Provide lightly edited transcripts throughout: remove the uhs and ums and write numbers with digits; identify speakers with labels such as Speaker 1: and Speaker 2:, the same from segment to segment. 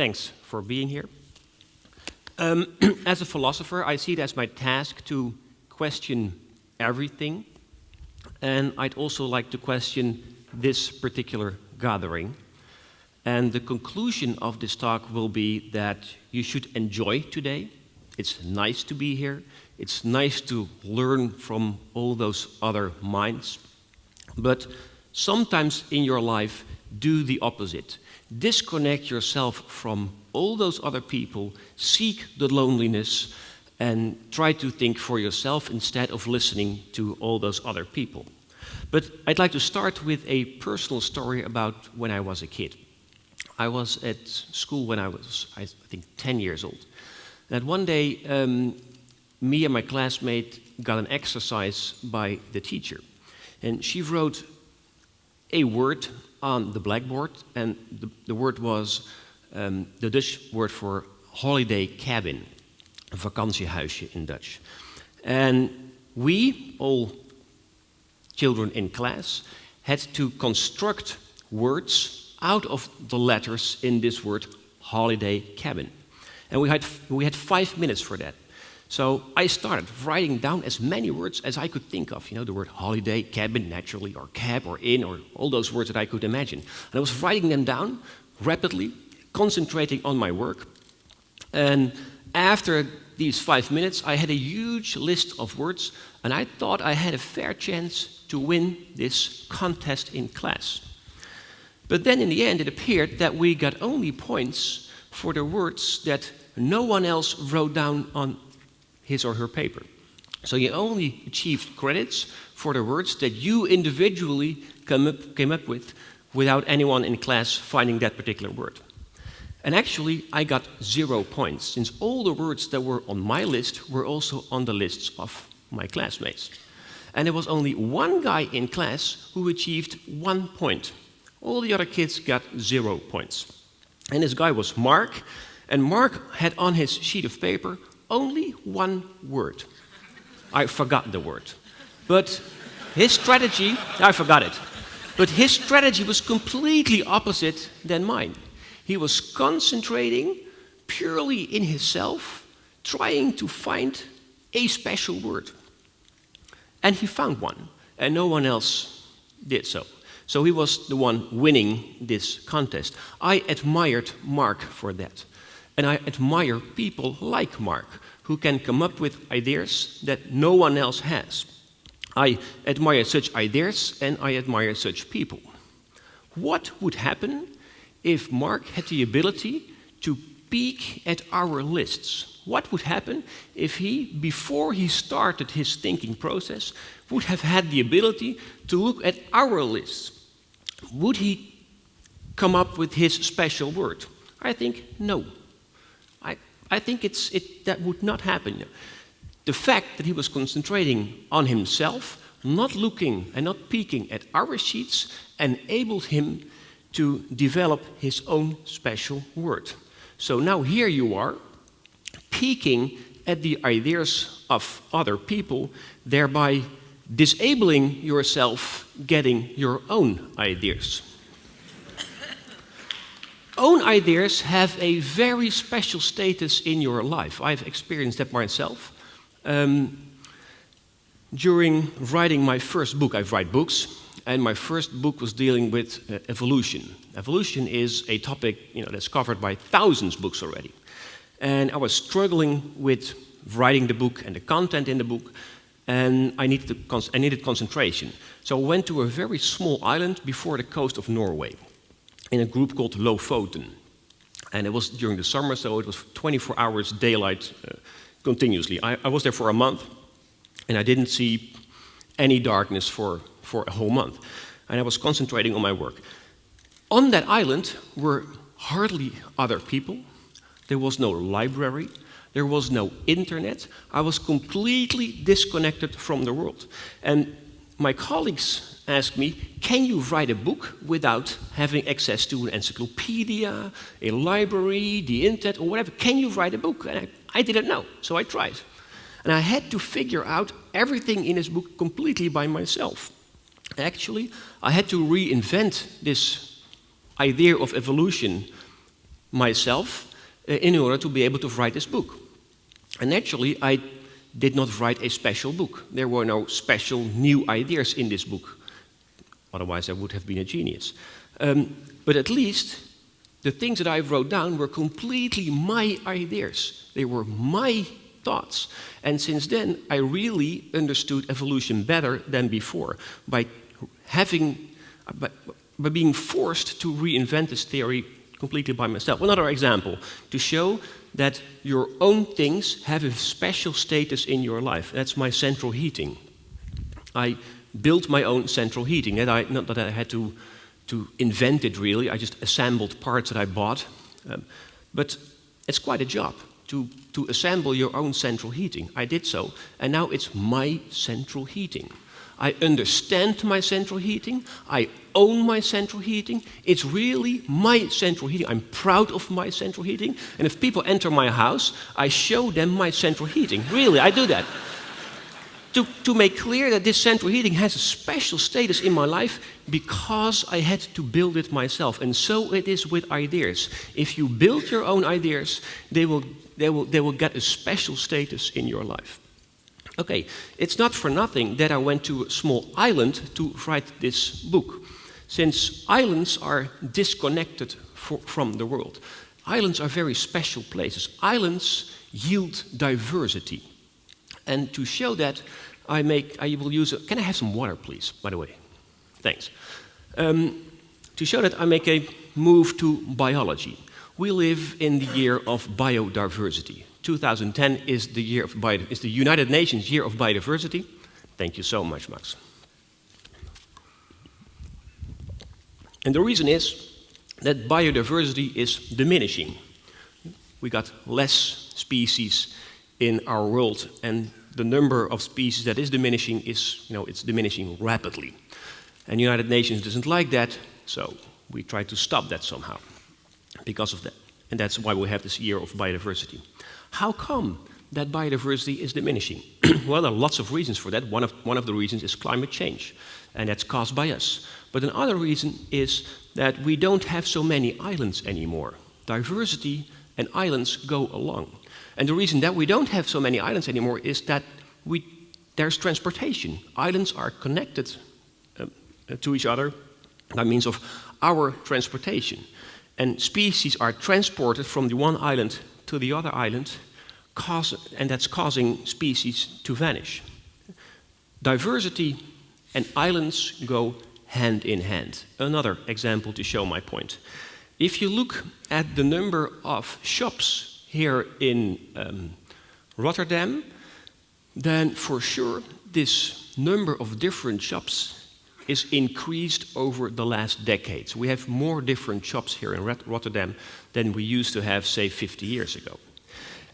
Speaker 1: thanks for being here. As a philosopher, I see it as my task to question everything, and I'd also like to question this particular gathering. And the conclusion of this talk will be that you should enjoy today. It's nice to be here. It's nice to learn from all those other minds. But sometimes in your life, do the opposite. Disconnect yourself from all those other people, seek the loneliness, and try to think for yourself instead of listening to all those other people. But I'd like to start with a personal story about when I was a kid. I was at school when I was, I think, 10 years old. And one day, me and my classmate got an exercise by the teacher. And she wrote a word on the blackboard, and the word was the Dutch word for holiday cabin, een vakantiehuisje in Dutch. And we, all children in class, had to construct words out of the letters in this word, holiday cabin. And we had 5 minutes for that. So I started writing down as many words as I could think of. You know, the word holiday, cabin, naturally, or cab, or in, or all those words that I could imagine. And I was writing them down rapidly, concentrating on my work. And after these 5 minutes, I had a huge list of words, and I thought I had a fair chance to win this contest in class. But then in the end, it appeared that we got only points for the words that no one else wrote down on his or her paper. So you only achieved credits for the words that you individually came up with without anyone in class finding that particular word. And actually, I got 0 points, since all the words that were on my list were also on the lists of my classmates. And there was only one guy in class who achieved 1 point. All the other kids got 0 points. And this guy was Mark, and Mark had on his sheet of paper only one word. I forgot the word. But his strategy, I forgot it. But his strategy was completely opposite than mine. He was concentrating purely in himself, trying to find a special word. And he found one, and no one else did so. So he was the one winning this contest. I admired Mark for that. And I admire people like Mark, who can come up with ideas that no one else has. I admire such ideas, and I admire such people. What would happen if Mark had the ability to peek at our lists? What would happen if he, before he started his thinking process, would have had the ability to look at our lists? Would he come up with his special word? I think no. I think that would not happen. The fact that he was concentrating on himself, not looking and not peeking at our sheets, enabled him to develop his own special word. So now here you are, peeking at the ideas of other people, thereby disabling yourself getting your own ideas. Own ideas have a very special status in your life. I've experienced that myself. During writing my first book, I write books, and my first book was dealing with evolution. Evolution is a topic, that's covered by thousands of books already. And I was struggling with writing the book and the content in the book, and I needed concentration. So I went to a very small island before the coast of Norway, in a group called Lofoten. And it was during the summer, so it was 24 hours daylight continuously. I was there for a month, and I didn't see any darkness for a whole month. And I was concentrating on my work. On that island were hardly other people. There was no library. There was no internet. I was completely disconnected from the world. And my colleagues asked me, can you write a book without having access to an encyclopedia, a library, the internet, or whatever? Can you write a book? And I didn't know, so I tried. And I had to figure out everything in this book completely by myself. Actually, I had to reinvent this idea of evolution myself in order to be able to write this book. And naturally, I did not write a special book. There were no special new ideas in this book. Otherwise, I would have been a genius. But at least the things that I wrote down were completely my ideas. They were my thoughts. And since then, I really understood evolution better than before by being forced to reinvent this theory completely by myself. Another example, to show that your own things have a special status in your life. That's my central heating. I built my own central heating. Not that I had to invent it really, I just assembled parts that I bought. But it's quite a job to assemble your own central heating. I did so, and now it's my central heating. I understand my central heating, I own my central heating, it's really my central heating. I'm proud of my central heating, and if people enter my house, I show them my central heating. Really, I do that. To make clear that this central heating has a special status in my life because I had to build it myself. And so it is with ideas. If you build your own ideas, they will get a special status in your life. Okay, it's not for nothing that I went to a small island to write this book, since islands are disconnected from the world. Islands are very special places. Islands yield diversity. And to show that, I will use a... Can I have some water, please, by the way? Thanks. To show that, I make a move to biology. We live in the year of biodiversity. 2010 is the United Nations Year of Biodiversity. Thank you so much, Max. And the reason is that biodiversity is diminishing. We got less species in our world, and the number of species that is diminishing is, it's diminishing rapidly. And the United Nations doesn't like that, so we try to stop that somehow because of that. And that's why we have this year of biodiversity. How come that biodiversity is diminishing? Well, there are lots of reasons for that. One of the reasons is climate change, and that's caused by us. But another reason is that we don't have so many islands anymore. Diversity and islands go along. And the reason that we don't have so many islands anymore is that there's transportation. Islands are connected to each other by means of our transportation. And species are transported from the one island to the other island, and that's causing species to vanish. Diversity and islands go hand in hand. Another example to show my point. If you look at the number of shops here in Rotterdam, then for sure this number of different shops is increased over the last decades. We have more different shops here in Rotterdam than we used to have, say, 50 years ago.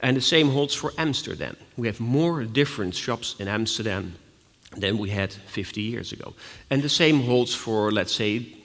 Speaker 1: And the same holds for Amsterdam. We have more different shops in Amsterdam than we had 50 years ago. And the same holds for, let's say,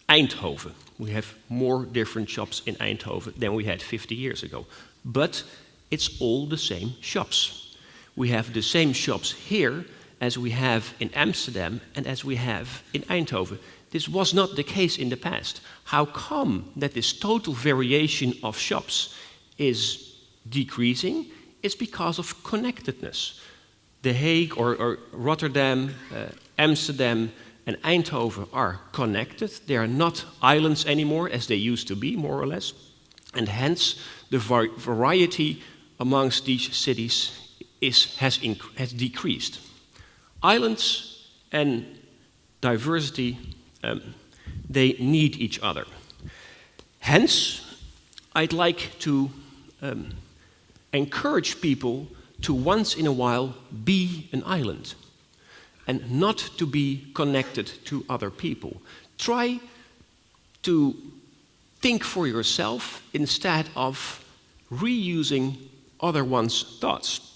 Speaker 1: Eindhoven. We have more different shops in Eindhoven than we had 50 years ago. But it's all the same shops. We have the same shops here as we have in Amsterdam and as we have in Eindhoven. This was not the case in the past. How come that this total variation of shops is decreasing? It's because of connectedness. The Hague or Rotterdam, Amsterdam and Eindhoven are connected. They are not islands anymore as they used to be, more or less. And hence the variety amongst these cities has decreased. Islands and diversity, they need each other. Hence, I'd like to encourage people to once in a while be an island and not to be connected to other people. Try to think for yourself instead of reusing other one's thoughts.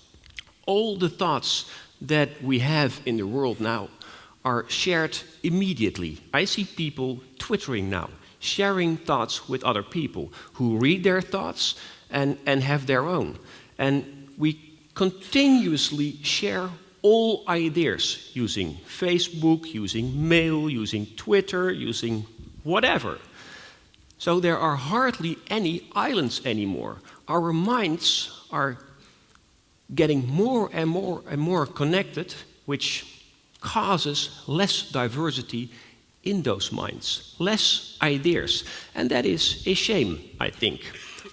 Speaker 1: All the thoughts that we have in the world now are shared immediately. I see people twittering now, sharing thoughts with other people who read their thoughts and have their own. And we continuously share all ideas using Facebook, using mail, using Twitter, using whatever. So there are hardly any islands anymore. Our minds are getting more and more and more connected, which causes less diversity in those minds, less ideas. And that is a shame, I think.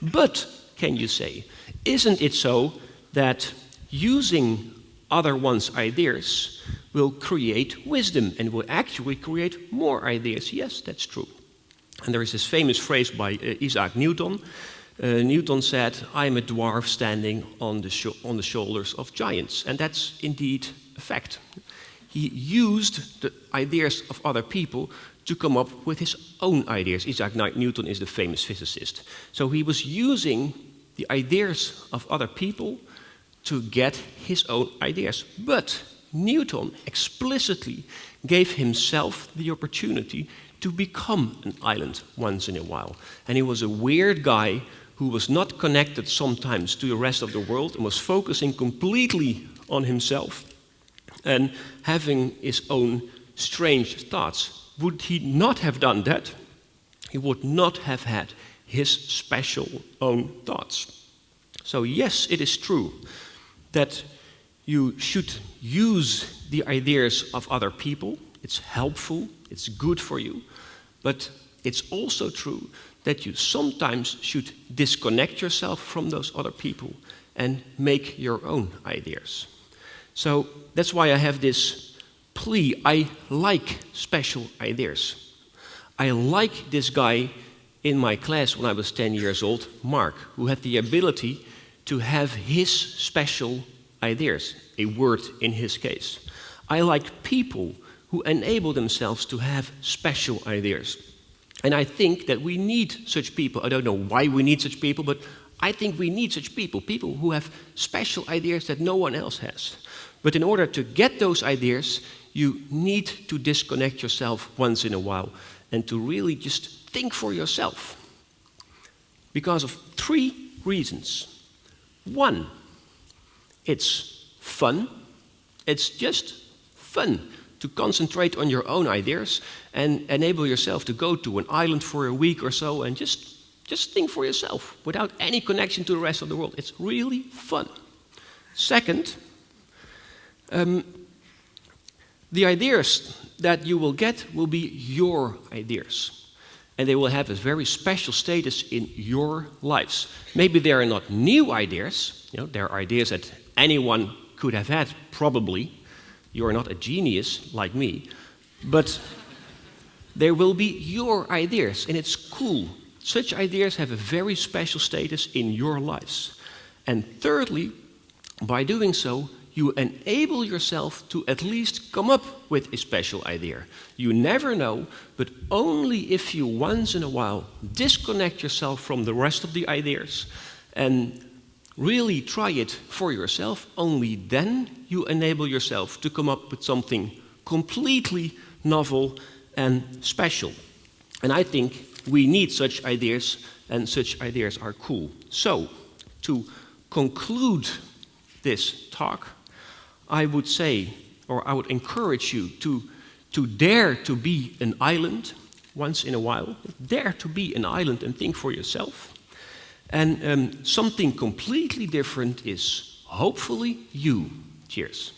Speaker 1: But, can you say, isn't it so that using other one's ideas will create wisdom and will actually create more ideas? Yes, that's true. And there is this famous phrase by Isaac Newton. Newton said, "I am a dwarf standing on the shoulders of giants." And that's indeed a fact. He used the ideas of other people to come up with his own ideas. Isaac Newton is the famous physicist. So he was using the ideas of other people to get his own ideas. But Newton explicitly gave himself the opportunity to become an island once in a while. And he was a weird guy who was not connected sometimes to the rest of the world and was focusing completely on himself and having his own strange thoughts. Would he not have done that, he would not have had his special own thoughts. So yes, it is true that you should use the ideas of other people. It's helpful, it's good for you. But it's also true that you sometimes should disconnect yourself from those other people and make your own ideas. So that's why I have this plea. I like special ideas. I like this guy in my class when I was 10 years old, Mark, who had the ability to have his special ideas, a word in his case. I like people who enable themselves to have special ideas. And I think that we need such people. I don't know why we need such people, but I think we need such people, people who have special ideas that no one else has. But in order to get those ideas, you need to disconnect yourself once in a while and to really just think for yourself. Because of 3 reasons. 1, it's fun. It's just fun to concentrate on your own ideas and enable yourself to go to an island for a week or so and just think for yourself without any connection to the rest of the world. It's really fun. Second, the ideas that you will get will be your ideas. And they will have a very special status in your lives. Maybe they are not new ideas. You know, they are ideas that anyone could have had, probably. You are not a genius like me. But they will be your ideas, and it's cool. Such ideas have a very special status in your lives. And thirdly, by doing so, you enable yourself to at least come up with a special idea. You never know, but only if you once in a while disconnect yourself from the rest of the ideas and really try it for yourself, only then you enable yourself to come up with something completely novel and special. And I think we need such ideas, and such ideas are cool. So, to conclude this talk, I would say, or I would encourage you to dare to be an island once in a while. Dare to be an island and think for yourself. And something completely different is hopefully you. Cheers.